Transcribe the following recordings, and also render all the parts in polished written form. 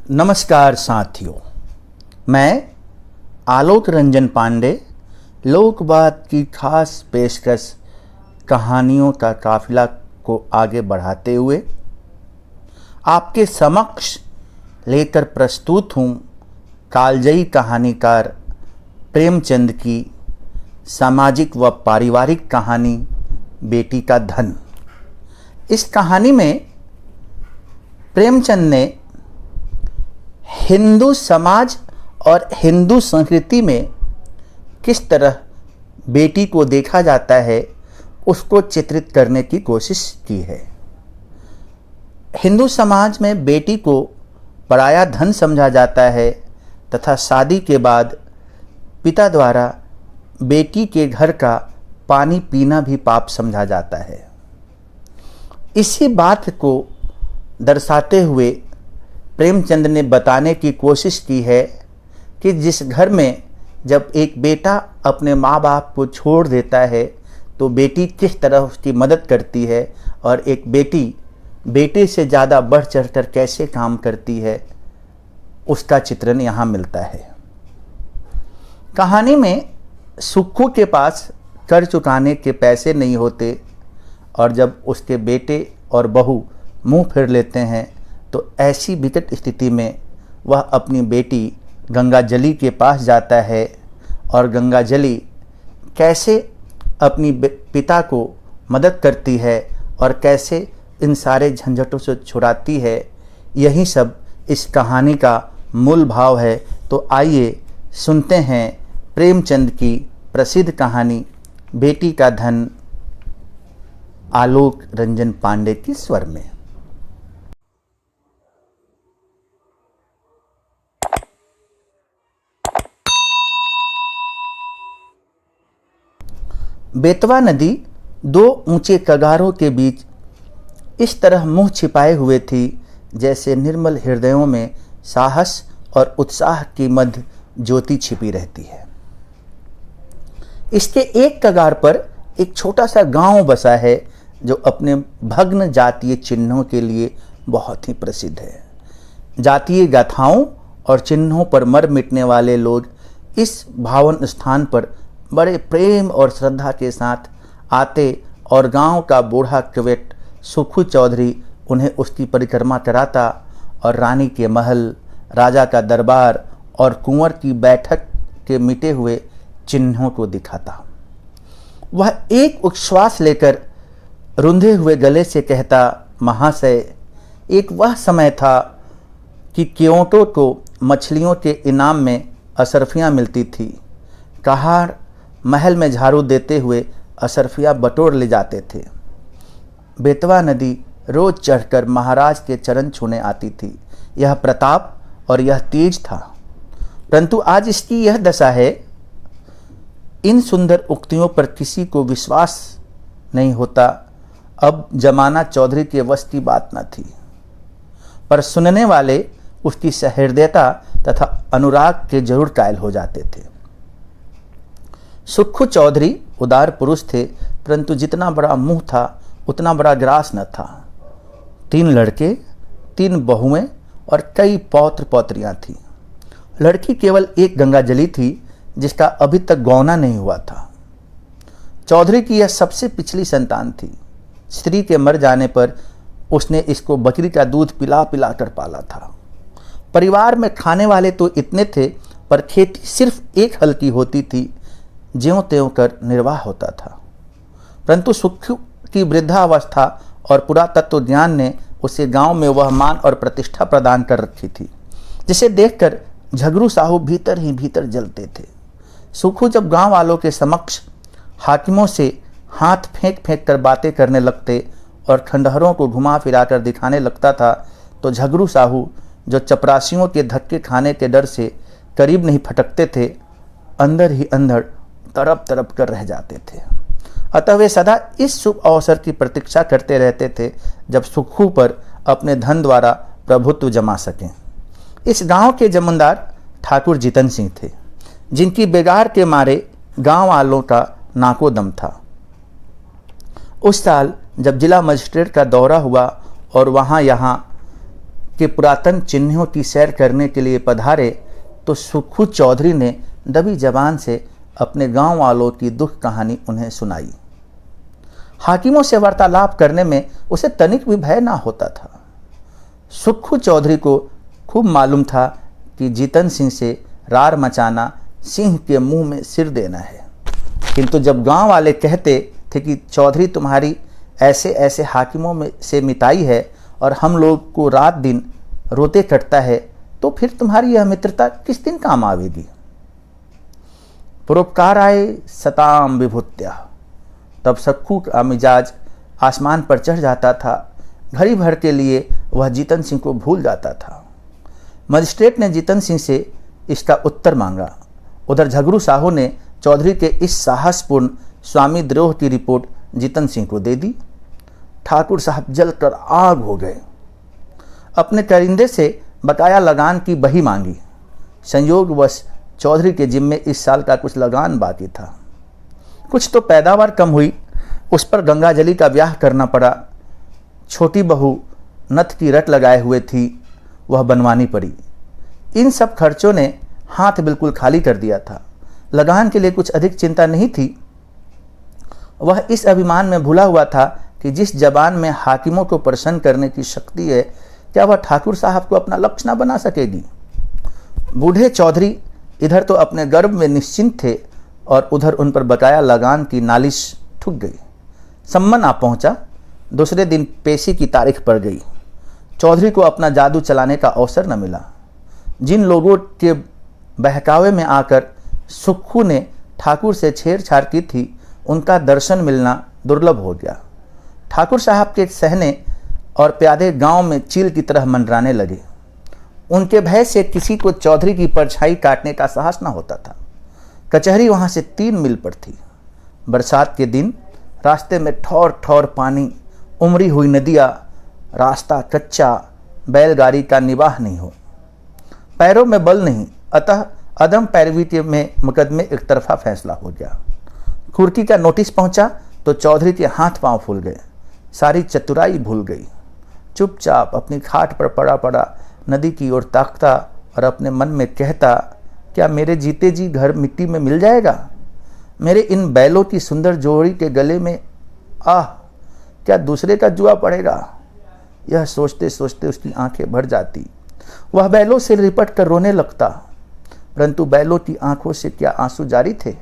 नमस्कार साथियों, मैं आलोक रंजन पांडे लोकबात की खास पेशकश कहानियों का काफिला को आगे बढ़ाते हुए आपके समक्ष लेकर प्रस्तुत हूँ कालजयी कहानीकार प्रेमचंद की सामाजिक व पारिवारिक कहानी बेटी का धन। इस कहानी में प्रेमचंद ने हिंदू समाज और हिंदू संस्कृति में किस तरह बेटी को देखा जाता है उसको चित्रित करने की कोशिश की है। हिंदू समाज में बेटी को पराया धन समझा जाता है तथा शादी के बाद पिता द्वारा बेटी के घर का पानी पीना भी पाप समझा जाता है। इसी बात को दर्शाते हुए प्रेमचंद ने बताने की कोशिश की है कि जिस घर में जब एक बेटा अपने माँ बाप को छोड़ देता है तो बेटी किस तरह उसकी मदद करती है और एक बेटी बेटे से ज़्यादा बढ़ चढ़कर कैसे काम करती है, उसका चित्रण यहाँ मिलता है। कहानी में सुक्खू के पास कर चुकाने के पैसे नहीं होते और जब उसके बेटे और बहू मुंह फेर लेते हैं तो ऐसी विकट स्थिति में वह अपनी बेटी गंगाजली के पास जाता है और गंगाजली कैसे अपनी पिता को मदद करती है और कैसे इन सारे झंझटों से छुड़ाती है, यही सब इस कहानी का मूल भाव है। तो आइए सुनते हैं प्रेमचंद की प्रसिद्ध कहानी बेटी का धन आलोक रंजन पांडे के स्वर में। बेतवा नदी दो ऊंचे कगारों के बीच इस तरह मुंह छिपाए हुए थी जैसे निर्मल हृदयों में साहस और उत्साह की मध्य ज्योति छिपी रहती है। इसके एक कगार पर एक छोटा सा गांव बसा है जो अपने भग्न जातीय चिन्हों के लिए बहुत ही प्रसिद्ध है। जातीय गाथाओं और चिन्हों पर मर मिटने वाले लोग इस भावन स्थान पर बड़े प्रेम और श्रद्धा के साथ आते और गांव का बूढ़ा कवेट सुक्खू चौधरी उन्हें उसकी परिक्रमा कराता और रानी के महल, राजा का दरबार और कुंवर की बैठक के मिटे हुए चिन्हों को दिखाता। वह एक उच्छ्वास लेकर रुंधे हुए गले से कहता, महाशय, एक वह समय था कि क्योंटो को मछलियों के इनाम में अशर्फियाँ मिलती थी। कहार महल में झाड़ू देते हुए अशर्फिया बटोर ले जाते थे। बेतवा नदी रोज चढ़कर महाराज के चरण छूने आती थी। यह प्रताप और यह तेज था, परंतु आज इसकी यह दशा है। इन सुंदर उक्तियों पर किसी को विश्वास नहीं होता। अब जमाना चौधरी के वश की बात न थी, पर सुनने वाले उसकी सहृदयता तथा अनुराग के जरूर कायल हो जाते थे। सुक्खू चौधरी उदार पुरुष थे, परंतु जितना बड़ा मुंह था उतना बड़ा ग्रास न था। 3 लड़के, 3 बहुएं और कई पौत्र पौत्रियां थीं। लड़की केवल एक गंगाजली थी जिसका अभी तक गौना नहीं हुआ था। चौधरी की यह सबसे पिछली संतान थी। स्त्री के मर जाने पर उसने इसको बकरी का दूध पिला पिला कर पाला था। परिवार में खाने वाले तो इतने थे, पर खेती सिर्फ एक हल की होती थी। ज्यों त्यों कर निर्वाह होता था, परंतु सुक्खू की वृद्धावस्था और पुरातत्व ज्ञान ने उसे गांव में वह मान और प्रतिष्ठा प्रदान कर रखी थी जिसे देखकर झगरू साहू भीतर ही भीतर जलते थे। सुक्खू जब गांव वालों के समक्ष हाकिमों से हाथ फेंक फेंक कर बातें करने लगते और खंडहरों को घुमा फिरा कर दिखाने लगता था तो झगरू साहू, जो चपरासियों के धक्के खाने के डर से करीब नहीं फटकते थे, अंदर ही अंदर तड़प तड़प कर रह जाते थे। अतः वे सदा इस शुभ अवसर की प्रतीक्षा करते रहते थे जब सुक्खू पर अपने धन द्वारा प्रभुत्व जमा सकें। इस गांव के जमींदार ठाकुर जीतन सिंह थे, जिनकी बेगार के मारे गांव वालों का नाको दम था। उस साल जब जिला मजिस्ट्रेट का दौरा हुआ और वहां यहाँ के पुरातन चिन्हों की सैर करने के लिए पधारे, तो सुक्खू चौधरी ने दबी जबान से अपने गांव वालों की दुख कहानी उन्हें सुनाई। हाकिमों से वार्तालाप करने में उसे तनिक भी भय ना होता था। सुक्खू चौधरी को खूब मालूम था कि जीतन सिंह से रार मचाना सिंह के मुंह में सिर देना है, किंतु जब गांव वाले कहते थे कि चौधरी तुम्हारी ऐसे ऐसे हाकिमों में से मिताई है और हम लोग को रात दिन रोते कटता है, तो फिर तुम्हारी यह मित्रता किस दिन काम आवेगी। परोपकाराय सताम विभूत्या। तब सुक्खू का मिजाज आसमान पर चढ़ जाता था। घड़ी भर के लिए वह जीतन सिंह को भूल जाता था। मजिस्ट्रेट ने जीतन सिंह से इसका उत्तर मांगा। उधर झगरू साहू ने चौधरी के इस साहसपूर्ण स्वामी द्रोह की रिपोर्ट जीतन सिंह को दे दी। ठाकुर साहब जलकर आग हो गए। अपने करिंदे से बकाया लगान की बही मांगी। संयोगवश चौधरी के जिम्मे इस साल का कुछ लगान बाकी था। कुछ तो पैदावार कम हुई, उस पर गंगाजली का ब्याह करना पड़ा। छोटी बहू नथ की रट लगाए हुए थी, वह बनवानी पड़ी। इन सब खर्चों ने हाथ बिल्कुल खाली कर दिया था। लगान के लिए कुछ अधिक चिंता नहीं थी। वह इस अभिमान में भूला हुआ था कि जिस जबान में हाकिमों को प्रसन्न करने की शक्ति है, क्या वह ठाकुर साहब को अपना लक्ष्य न बना सकेगी। बूढ़े चौधरी इधर तो अपने गर्भ में निश्चिंत थे और उधर उन पर बकाया लगान की नालिश ठुक गई। सम्मन आ पहुंचा। दूसरे दिन पेशी की तारीख पड़ गई। चौधरी को अपना जादू चलाने का अवसर न मिला। जिन लोगों के बहकावे में आकर सुक्खू ने ठाकुर से छेड़छाड़ की थी, उनका दर्शन मिलना दुर्लभ हो गया। ठाकुर साहब के सहने और प्यादे गांव में चील की तरह मंडराने लगे। उनके भय से किसी को चौधरी की परछाई काटने का साहस न होता था। कचहरी वहां से 3 मील पर थी। बरसात के दिन रास्ते में ठौर ठौर पानी, उमड़ी हुई नदियाँ, रास्ता कच्चा, बैलगाड़ी का निवाह नहीं हो, पैरों में बल नहीं, अतः अदम पैरवी के में मुकदमे एक तरफा फैसला हो गया। कुर्की का नोटिस पहुंचा तो चौधरी के हाथ पांव फूल गए। सारी चतुराई भूल गई। चुपचाप अपनी खाट पर पड़ा पड़ा नदी की ओर ताकता और अपने मन में कहता, क्या मेरे जीते जी घर मिट्टी में मिल जाएगा। मेरे इन बैलों की सुंदर जोड़ी के गले में क्या दूसरे का जुआ पड़ेगा। यह सोचते सोचते उसकी आंखें भर जाती। वह बैलों से लिपट कर रोने लगता, परंतु बैलों की आंखों से क्या आंसू जारी थे।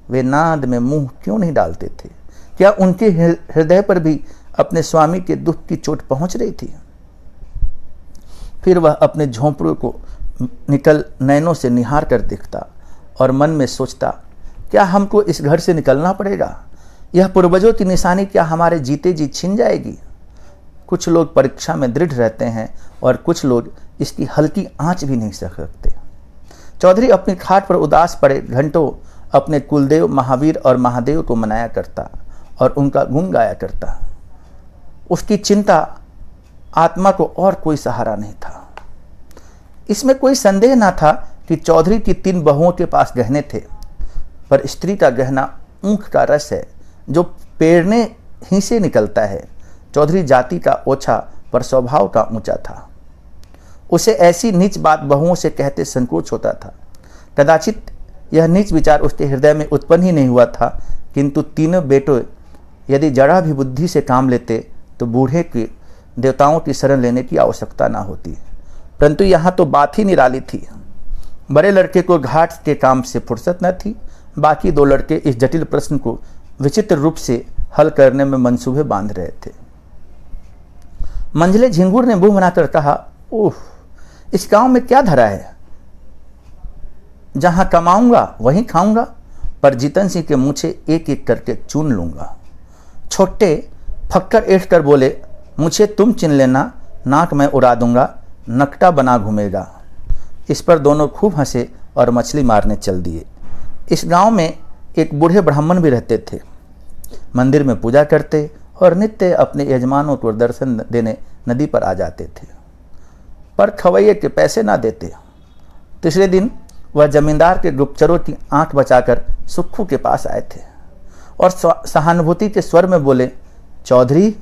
वे नाद में मुंह क्यों नहीं डालते थे। क्या उनके हृदय पर भी अपने स्वामी के दुख की चोट पहुंच रही थी। फिर वह अपने झोंपड़ों को निकल नैनों से निहार कर देखता और मन में सोचता, क्या हमको इस घर से निकलना पड़ेगा। यह पूर्वजों की निशानी क्या हमारे जीते जी छिन जाएगी। कुछ लोग परीक्षा में दृढ़ रहते हैं और कुछ लोग इसकी हल्की आंच भी नहीं सह सकते। चौधरी अपनी खाट पर उदास पड़े घंटों अपने कुलदेव महावीर और महादेव को मनाया करता और उनका गुण गाया करता। उसकी चिंता आत्मा को और कोई सहारा नहीं था। इसमें कोई संदेह ना था कि चौधरी की 3 बहुओं के पास गहने थे, पर स्त्री का गहना ऊख का रस है जो पेड़ने ही से निकलता है। चौधरी जाति का ओछा पर स्वभाव का ऊंचा था। उसे ऐसी नीच बात बहुओं से कहते संकोच होता था। कदाचित यह नीच विचार उसके हृदय में उत्पन्न ही नहीं हुआ था, किंतु 3 बेटों यदि जरा भी बुद्धि से काम लेते तो बूढ़े के देवताओं की शरण लेने की आवश्यकता ना होती। परंतु यहाँ तो बात ही निराली थी। बड़े लड़के को घाट के काम से फुर्सत न थी। बाकी 2 लड़के इस जटिल प्रश्न को विचित्र रूप से हल करने में मंसूबे बांध रहे थे। मंझले झिंगुर ने मुंह बनाकर कहा, ओह, इस गांव में क्या धरा है। जहां कमाऊंगा वहीं खाऊंगा, पर जीतन सिंह के मूछे एक एक करके चुन लूंगा। छोटे फक्कर ऐठ कर बोले, मुझे तुम चिन लेना, नाक मैं उड़ा दूंगा, नकटा बना घूमेगा। इस पर दोनों खूब हंसे और मछली मारने चल दिए। इस गांव में एक बूढ़े ब्राह्मण भी रहते थे। मंदिर में पूजा करते और नित्य अपने यजमानों को दर्शन देने नदी पर आ जाते थे, पर खवैये के पैसे ना देते। तीसरे दिन वह जमींदार के गुप्तचरों की आंख बचाकर सुक्खू के पास आए थे और सहानुभूति के स्वर में बोले, चौधरी,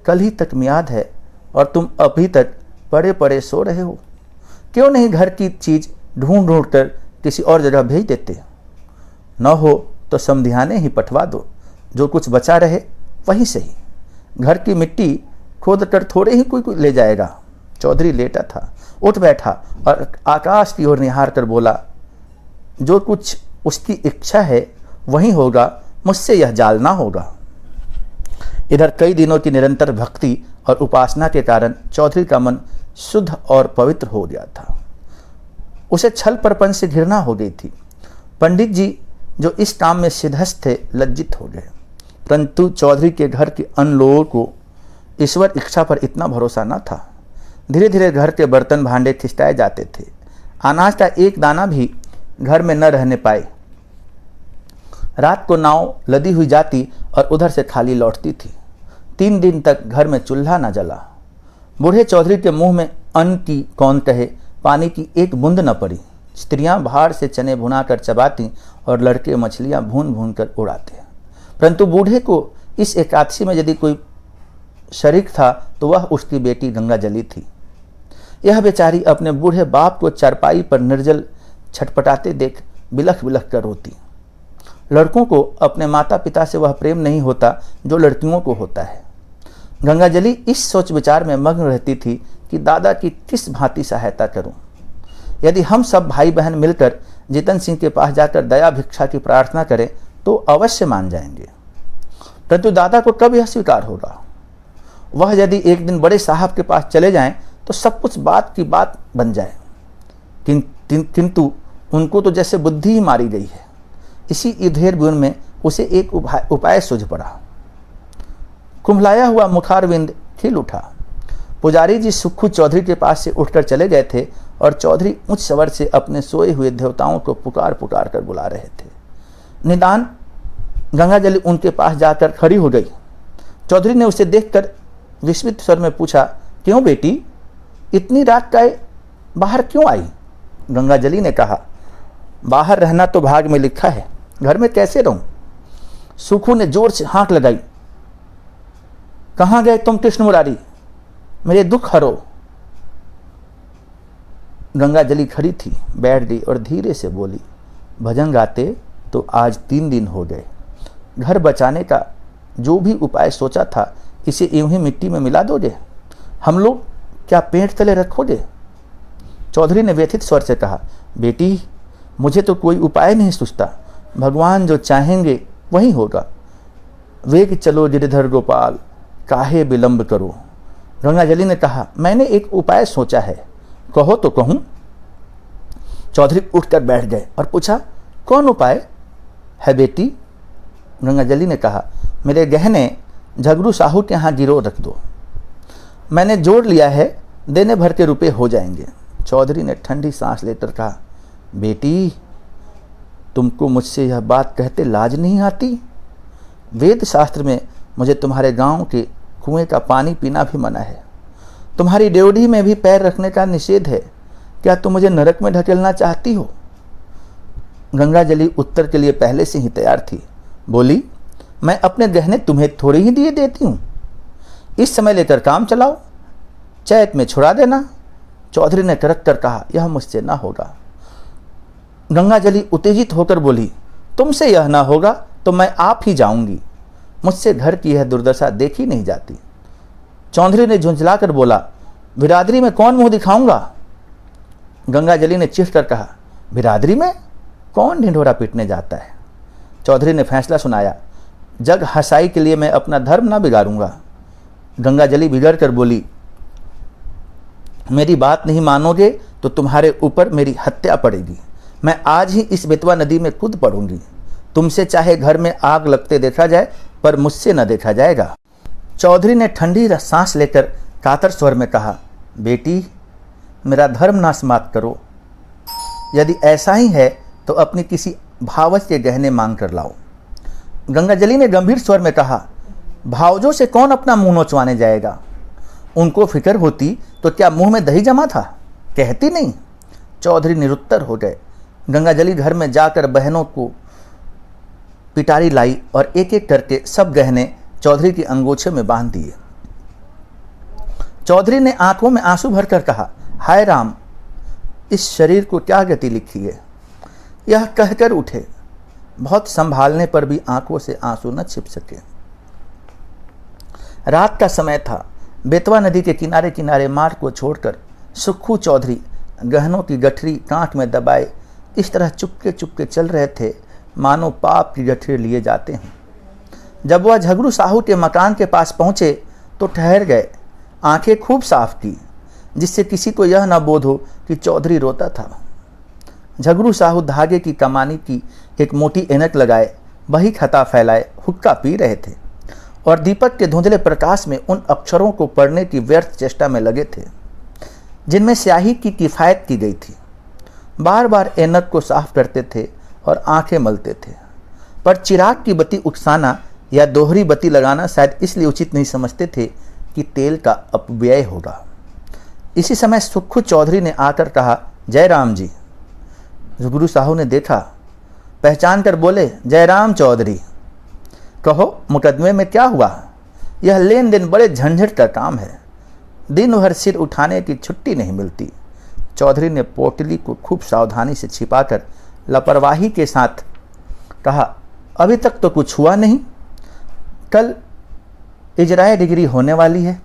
कल ही तक मियाद है और तुम अभी तक पड़े पड़े सो रहे हो। क्यों नहीं घर की चीज ढूंढ ढूंढ कर किसी और जगह भेज देते? न हो तो समधियाने ही पठवा दो, जो कुछ बचा रहे वहीं से ही। घर की मिट्टी खोद कर थोड़े ही कोई ले जाएगा। चौधरी लेटा था, उठ बैठा और आकाश की ओर निहार कर बोला, जो कुछ उसकी इच्छा है वही होगा, मुझसे यह जाल ना होगा। इधर कई दिनों की निरंतर भक्ति और उपासना के कारण चौधरी का मन शुद्ध और पवित्र हो गया था। उसे छल प्रपंच से घृणा हो गई थी। पंडित जी जो इस काम में सिद्धस्थ थे लज्जित हो गए, परंतु चौधरी के घर के अन्य लोगों को ईश्वर इच्छा पर इतना भरोसा न था। धीरे धीरे घर के बर्तन भांडे खिसकाए जाते थे। अनाज का एक दाना भी घर में न रहने पाए। रात को नाव लदी हुई जाती और उधर से खाली लौटती थी। 3 दिन तक घर में चूल्हा न जला। बूढ़े चौधरी के मुंह में अन्न की कौन कहे, पानी की एक बूंद न पड़ी। स्त्रियां बाहर से चने भुनाकर चबाती और लड़के मछलियां भून भून कर उड़ाते। परंतु बूढ़े को इस एकादशी में यदि कोई शरीक था तो वह उसकी बेटी गंगाजली थी। यह बेचारी अपने बूढ़े बाप को चारपाई पर निर्जल छटपटाते देख बिलख बिलख कर रोती। लड़कों को अपने माता पिता से वह प्रेम नहीं होता जो लड़कियों को होता है। गंगाजली इस सोच विचार में मग्न रहती थी कि दादा की किस भांति सहायता करूं। यदि हम सब भाई बहन मिलकर जितन सिंह के पास जाकर दया भिक्षा की प्रार्थना करें तो अवश्य मान जाएंगे, परंतु दादा को कब यह स्वीकार होगा? वह यदि एक दिन बड़े साहब के पास चले जाएं तो सब कुछ बात की बात बन जाए, किंतु उनको तो जैसे बुद्धि ही मारी गई है। इसी इधेर बुन में उसे एक उपाय सूझ पड़ा। कुंभलाया हुआ मुखारविंद खिल उठा। पुजारी जी सुक्खू चौधरी के पास से उठकर चले गए थे और चौधरी उच्च स्वर से अपने सोए हुए देवताओं को पुकार पुकार कर बुला रहे थे। निदान गंगाजली उनके पास जाकर खड़ी हो गई। चौधरी ने उसे देखकर विस्मित स्वर में पूछा, क्यों बेटी, इतनी रात का बाहर क्यों आई? गंगाजली ने कहा, बाहर रहना तो भाग में लिखा है, घर में कैसे रहूं? सुक्खू ने जोर से हाँक लगाई, कहाँ गए तुम कृष्ण मुरारी, मेरे दुख हरो। गंगाजली खड़ी थी, बैठ गई और धीरे से बोली, भजन गाते तो आज 3 दिन हो गए। घर बचाने का जो भी उपाय सोचा था इसे यूं ही मिट्टी में मिला दोगे? हम लोग क्या पेट तले रखोगे? चौधरी ने व्यथित स्वर से कहा, बेटी, मुझे तो कोई उपाय नहीं सूझता। भगवान जो चाहेंगे वही होगा। वेग चलो गिरधर गोपाल, काहे विलंब करो। गंगाजली ने कहा, मैंने एक उपाय सोचा है, कहो तो कहूं। चौधरी उठकर बैठ गए और पूछा, कौन उपाय है बेटी? गंगाजली ने कहा, मेरे गहने झगड़ू साहू के यहाँ गिरो रख दो। मैंने जोड़ लिया है, देने भर के रुपए हो जाएंगे। चौधरी ने ठंडी सांस लेकर कहा, बेटी, तुमको मुझसे यह बात कहते लाज नहीं आती? वेद शास्त्र में मुझे तुम्हारे गांव के कुएं का पानी पीना भी मना है। तुम्हारी ड्योढ़ी में भी पैर रखने का निषेध है। क्या तुम मुझे नरक में ढकेलना चाहती हो? गंगाजली उत्तर के लिए पहले से ही तैयार थी। बोली, मैं अपने गहने तुम्हें थोड़े ही दिए देती हूं, इस समय लेकर काम चलाओ, चैत में छुड़ा देना। चौधरी ने करक कर कहा, यह मुझसे ना होगा। गंगाजली उत्तेजित होकर बोली, तुमसे यह ना होगा तो मैं आप ही जाऊंगी। मुझसे घर की यह दुर्दशा देखी नहीं जाती। चौधरी ने झुंझलाकर बोला, बिरादरी में कौन मुंह दिखाऊंगा? गंगाजली ने चिढ़ कर कहा, बिरादरी में कौन ढिंढोरा पीटने जाता है? चौधरी ने फैसला सुनाया, जग हंसाई के लिए मैं अपना धर्म ना बिगाड़ूंगा। गंगाजली बिगड़ कर बोली, मेरी बात नहीं मानोगे तो तुम्हारे ऊपर मेरी हत्या पड़ेगी। मैं आज ही इस बेतवा नदी में कूद पड़ूंगी। तुमसे चाहे घर में आग लगते देखा जाए, पर मुझसे न देखा जाएगा। चौधरी ने ठंडी सांस लेकर कातर स्वर में कहा, बेटी, मेरा धर्म नाश मत करो। यदि ऐसा ही है तो अपनी किसी भावच के गहने मांग कर लाओ। गंगाजली ने गंभीर स्वर में कहा, भावजों से कौन अपना मुंह नोचवाने जाएगा? उनको फिक्र होती तो क्या मुंह में दही जमा था? कहती नहीं। चौधरी निरुत्तर हो गए। गंगाजली घर में जाकर बहनों को पिटारी लाई और एक एक करके सब गहने चौधरी की अंगोछे में बांध दिए। चौधरी ने आंखों में आंसू भरकर कहा, हाय राम, इस शरीर को क्या गति लिखी है। यह कहकर उठे। बहुत संभालने पर भी आंखों से आंसू न छिप सके। रात का समय था। बेतवा नदी के किनारे किनारे मार्ग को छोड़कर सुक्खू चौधरी गहनों की गठरी कांट में दबाए इस तरह चुपके चुपके चल रहे थे मानो पाप की गठरी लिए जाते हैं। जब वह झगड़ू साहू के मकान के पास पहुंचे तो ठहर गए। आंखें खूब साफ की, जिससे किसी को यह न बोध हो कि चौधरी रोता था। झगड़ू साहू धागे की कमानी की एक मोटी ऐनक लगाए, वही खता फैलाए हुक्का पी रहे थे और दीपक के धुंधले प्रकाश में उन अक्षरों को पढ़ने की व्यर्थ चेष्टा में लगे थे जिनमें स्याही की किफ़ायत की गई थी। बार बार ऐनक को साफ करते थे और आंखें मलते थे, पर चिराग की बत्ती उकसाना या दोहरी बत्ती लगाना शायद इसलिए उचित नहीं समझते थे कि तेल का अपव्यय होगा। इसी समय सुक्खू चौधरी ने आकर कहा, जयराम जी। झुगरू साहू ने देखा, पहचान कर बोले, जयराम चौधरी। कहो, मुकदमे में क्या हुआ? यह लेन देन बड़े झंझट का काम है। दिन भर सिर उठाने की छुट्टी नहीं मिलती। चौधरी ने पोटली को खूब सावधानी से छिपाकर लापरवाही के साथ कहा, अभी तक तो कुछ हुआ नहीं। कल इजराए डिग्री होने वाली है।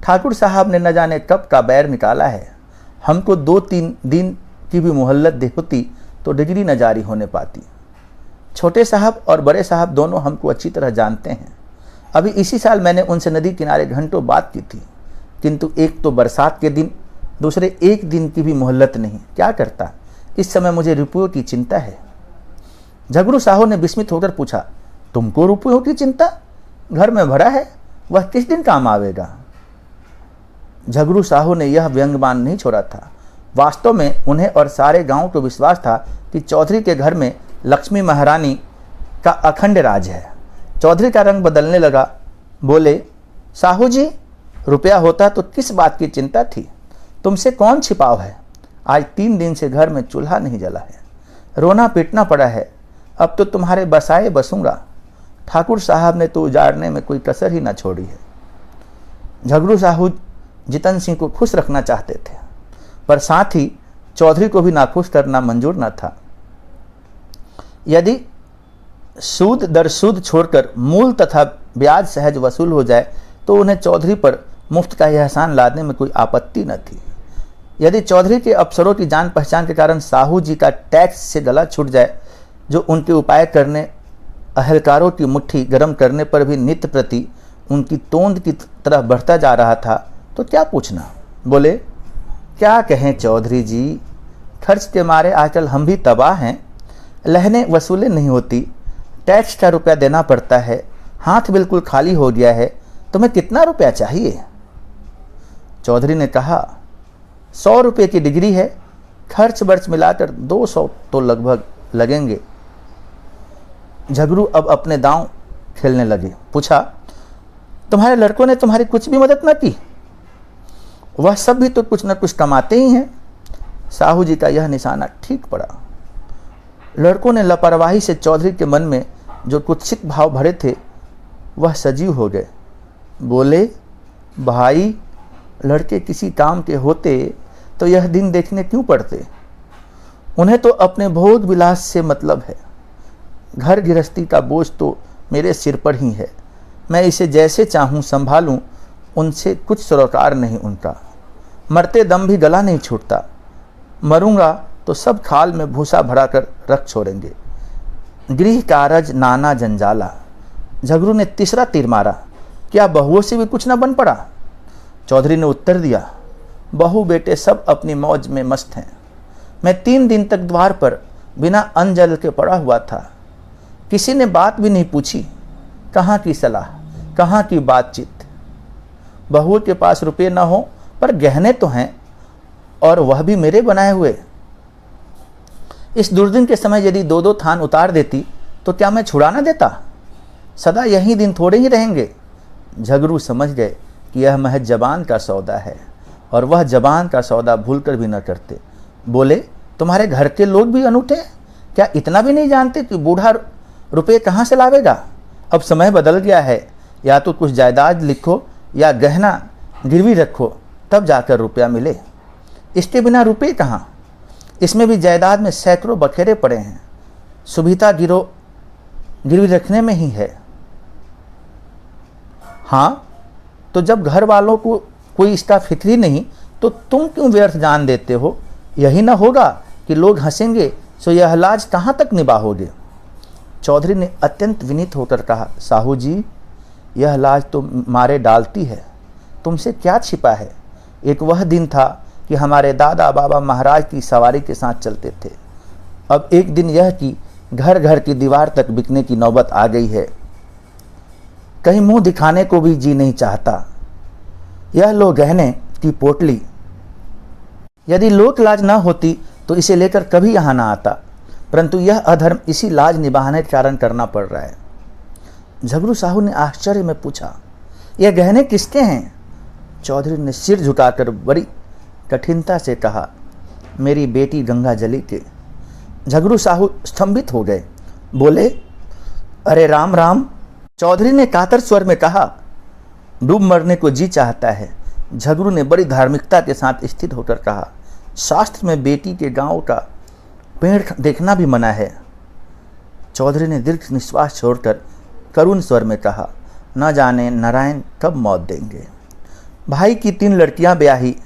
ठाकुर साहब ने न जाने कब का बैर निकाला है। हमको 2-3 दिन की भी मोहल्लत दे होती तो डिग्री न जारी होने पाती। छोटे साहब और बड़े साहब दोनों हमको अच्छी तरह जानते हैं। अभी इसी साल मैंने उनसे नदी किनारे घंटों बात की थी, किंतु एक तो बरसात के दिन, दूसरे एक दिन की भी मोहल्लत नहीं। क्या करता? इस समय मुझे रुपयों की चिंता है। झगड़ू साहू ने विस्मित होकर पूछा, तुमको रुपयों की चिंता? घर में भरा है, वह किस दिन काम आवेगा? झगड़ू साहू ने यह व्यंग्यबान नहीं छोड़ा था। वास्तव में उन्हें और सारे गांव को विश्वास था कि चौधरी के घर में लक्ष्मी महारानी का अखंड राज है। चौधरी का रंग बदलने लगा। बोले, साहू जी, रुपया होता तो किस बात की चिंता थी? तुमसे कौन छिपाव है? आज 3 दिन से घर में चूल्हा नहीं जला है। रोना पीटना पड़ा है। अब तो तुम्हारे बसाए बसूंगा। ठाकुर साहब ने तो उजाड़ने में कोई कसर ही ना छोड़ी है। झगड़ू साहू जितन सिंह को खुश रखना चाहते थे, पर साथ ही चौधरी को भी नाखुश करना मंजूर न था। यदि सूद दर सूद छोड़कर मूल तथा ब्याज सहज वसूल हो जाए तो उन्हें चौधरी पर मुफ्त का एहसान लादने में कोई आपत्ति न थी। यदि चौधरी के अफसरों की जान पहचान के कारण साहू जी का टैक्स से गला छूट जाए, जो उनके उपाय करने अहलकारों की मुट्ठी गर्म करने पर भी नित्य प्रति उनकी तोंद की तरह बढ़ता जा रहा था, तो क्या पूछना। बोले, क्या कहें चौधरी जी, खर्च के मारे आजकल हम भी तबाह हैं। लहने वसूले नहीं होती, टैक्स का रुपया देना पड़ता है, हाथ बिल्कुल खाली हो गया है। तुम्हें कितना रुपया चाहिए? चौधरी ने कहा, 100 रुपये की डिग्री है, खर्च बर्च मिलाकर 200 तो लगभग लगेंगे। झगड़ू अब अपने दांव खेलने लगे। पूछा, तुम्हारे लड़कों ने तुम्हारी कुछ भी मदद न की? वह सब भी तो कुछ न कुछ कमाते ही हैं। साहू जी का यह निशाना ठीक पड़ा। लड़कों ने लापरवाही से चौधरी के मन में जो कुत्सित भाव भरे थे वह सजीव हो गए। बोले, भाई, लड़के किसी काम के होते तो यह दिन देखने क्यों पड़ते? उन्हें तो अपने भोग विलास से मतलब है। घर गृहस्थी का बोझ तो मेरे सिर पर ही है। मैं इसे जैसे चाहूँ संभालूँ, उनसे कुछ सरोकार नहीं उनका। मरते दम भी गला नहीं छूटता। मरूंगा तो सब खाल में भूसा भरा कर रख छोड़ेंगे। गृह कारज नाना जंजाला। झगड़ू ने तीसरा तीर मारा। क्या बहुओं से भी कुछ न बन पड़ा? चौधरी ने उत्तर दिया, बहू बेटे सब अपनी मौज में मस्त हैं। मैं 3 दिन तक द्वार पर बिना अन्न जल के पड़ा हुआ था। किसी ने बात भी नहीं पूछी। कहाँ की सलाह, कहाँ की बातचीत। बहुओं के पास रुपये न हो पर गहने तो हैं, और वह भी मेरे बनाए हुए। इस दुर्दिन के समय यदि 2-2 थान उतार देती तो क्या मैं छुड़ा न देता? सदा यही दिन थोड़े ही रहेंगे। झगरू समझ गए कि यह महज जबान का सौदा है और वह जबान का सौदा भूलकर भी न करते। बोले, तुम्हारे घर के लोग भी अनूठे हैं? क्या इतना भी नहीं जानते कि बूढ़ा रुपये कहाँ से लावेगा? अब समय बदल गया है, या तो कुछ जायदाद लिखो या गहना गिरवी रखो, तब जाकर रुपया मिले। इसके बिना रुपये कहाँ? इसमें भी जायदाद में सैकड़ों बखेरे पड़े हैं। सुविधा गिरवी रखने में ही है। हाँ, तो जब घर वालों को कोई इसका फिक्र ही नहीं तो तुम क्यों व्यर्थ जान देते हो? यही ना होगा कि लोग हंसेंगे, सो यह लाज कहाँ तक निभाओगे? चौधरी ने अत्यंत विनीत होकर कहा, साहू जी, यह लाज तो मारे डालती है। तुमसे क्या छिपा है? एक वह दिन था कि हमारे दादा बाबा महाराज की सवारी के साथ चलते थे। अब एक दिन यह कि घर घर की दीवार तक बिकने की नौबत आ गई है। कहीं मुंह दिखाने को भी जी नहीं चाहता। यह लो गहने की पोटली। यदि लोक लाज न होती तो इसे लेकर कभी यहाँ ना आता, परंतु यह अधर्म इसी लाज निभाने के कारण करना पड़ रहा है। झगरू साहू ने आश्चर्य में पूछा, यह गहने किसके हैं? चौधरी ने सिर झुकाकर बड़ी कठिनता से कहा, मेरी बेटी गंगा जली के। झगरू साहू स्तंभित हो गए। बोले, अरे राम राम। चौधरी ने कातर स्वर में कहा, डूब मरने को जी चाहता है। झगरू ने बड़ी धार्मिकता के साथ स्थित होकर कहा, शास्त्र में बेटी के गांव का पेड़ देखना भी मना है। चौधरी ने दीर्घ निश्वास छोड़कर करुण स्वर में कहा, न जाने नारायण कब मौत देंगे। भाई की 3 लड़कियां ब्याही,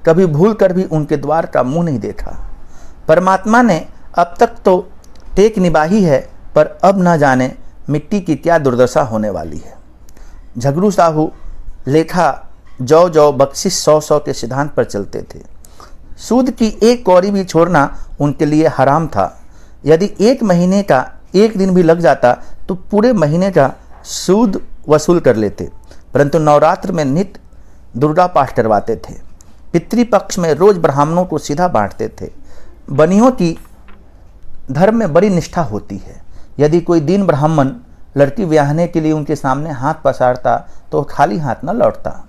कभी भूल कर भी उनके द्वार का मुंह नहीं देखा। परमात्मा ने अब तक तो टेक निभाई है, पर अब न जाने मिट्टी की क्या दुर्दशा होने वाली है। झगरू साहू लेखा जौ बख्शिश 100 के सिद्धांत पर चलते थे। सूद की एक कौड़ी भी छोड़ना उनके लिए हराम था। यदि 1 महीने का 1 दिन भी लग जाता तो पूरे महीने का सूद वसूल कर लेते। परंतु नवरात्र में नित्य दुर्गा पाठ करवाते थे। पितृपक्ष में रोज ब्राह्मणों को सीधा बांटते थे। बनियों की धर्म में बड़ी निष्ठा होती है। यदि कोई दीन ब्राह्मण लड़की ब्याहने के लिए उनके सामने हाथ पसारता तो खाली हाथ न लौटता।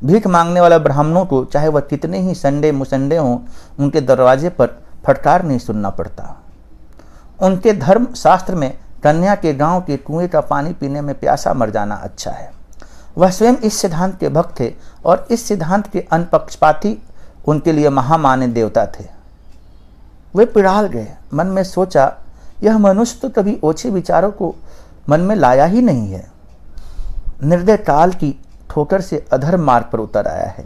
भीख मांगने वाला ब्राह्मणों को चाहे वह कितने ही संडे मुसंडे हों, उनके दरवाजे पर फटकार नहीं सुनना पड़ता। उनके धर्म शास्त्र में कन्या के गांव के कुएं का पानी पीने में प्यासा मर जाना अच्छा है। वह स्वयं इस सिद्धांत के भक्त थे और इस सिद्धांत के अनपक्षपाती उनके लिए महामान्य देवता थे। वे पिघल गए। मन में सोचा, यह मनुष्य तो कभी ओछे विचारों को मन में लाया ही नहीं है। निर्दय काल की ठोकर से अधर्म मार्ग पर उतर आया है,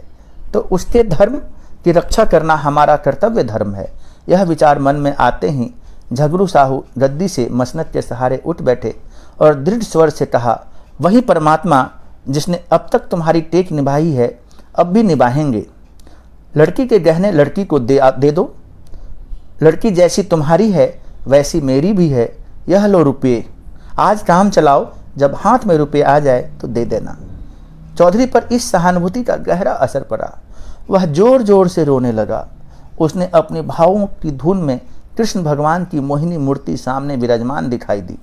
तो उसके धर्म की रक्षा करना हमारा कर्तव्य धर्म है। यह विचार मन में आते ही झगरू साहू गद्दी से मसनद के सहारे उठ बैठे और दृढ़ स्वर से कहा, वही परमात्मा जिसने अब तक तुम्हारी टेक निभाई है, अब भी निभाएंगे। लड़की के गहने लड़की को दे दो। लड़की जैसी तुम्हारी है वैसी मेरी भी है। यह लो रुपये, आज काम चलाओ, जब हाथ में रुपये आ जाए तो दे देना। चौधरी पर इस सहानुभूति का गहरा असर पड़ा। वह जोर जोर से रोने लगा। उसने अपने भावों की धुन में कृष्ण भगवान की मोहिनी मूर्ति सामने विराजमान दिखाई दी।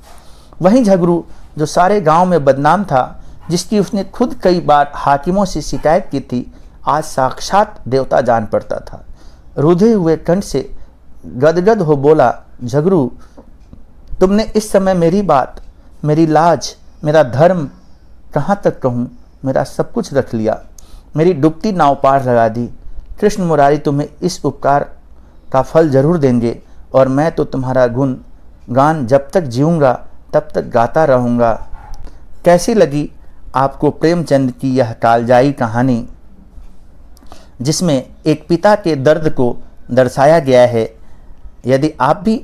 वहीं झगरू, जो सारे गांव में बदनाम था, जिसकी उसने खुद कई बार हाकिमों से शिकायत की थी, आज साक्षात देवता जान पड़ता था। रुधे हुए कंठ से गदगद हो बोला, झगरू, तुमने इस समय मेरी बात, मेरी लाज, मेरा धर्म कहाँ तक कहूँ, मेरा सब कुछ रख लिया। मेरी डूबती नाव पार लगा दी। कृष्ण मुरारी तुम्हें इस उपकार का फल जरूर देंगे और मैं तो तुम्हारा गुण गान जब तक जीऊँगा तब तक गाता रहूँगा। कैसी लगी आपको प्रेमचंद की यह कालजाई कहानी, जिसमें एक पिता के दर्द को दर्शाया गया है? यदि आप भी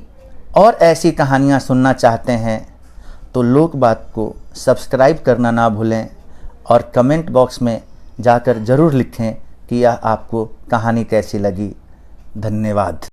और ऐसी कहानियाँ सुनना चाहते हैं तो लोक बात को सब्सक्राइब करना ना भूलें और कमेंट बॉक्स में जाकर ज़रूर लिखें कि यह आपको कहानी कैसी लगी। धन्यवाद।